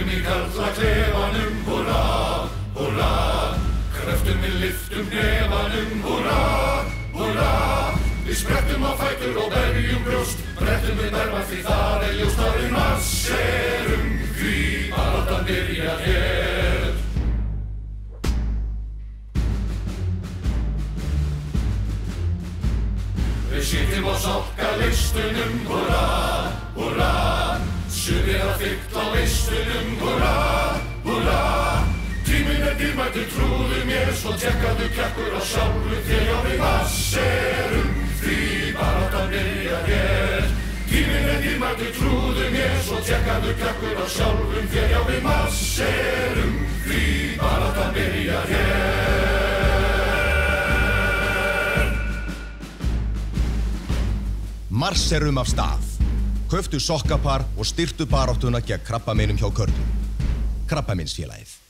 Mætum í karlaklefanum, húrra, húrra. Kröftum við lyftum hnefanum, húrra, húrra. Við sprettum á fætur og berjum brjóst, brettum við berma því það ljóst að við marserum, því baráttan byrjar hér. Við sitjum á sokkaleistunum, húrra, húrra. Sumir að þykkt á leistunum, húrra, húrra. Tíminn dýrmætur, trúðu mér, svo tjekkaðu kjakkur á sjálfu þér. Já, við marserum, því baráttan byrjar hér. Tíminn dýrmætur, trúðu mér, svo tjekkaðu kjakkur á sjálfum þér. Já, við marserum, því baráttan byrjar hér. Marserum af stað. Kauftu sokkapar og styrktu baráttuna gegn krabbameinum hjá körlum. Krabbameinsfélagið.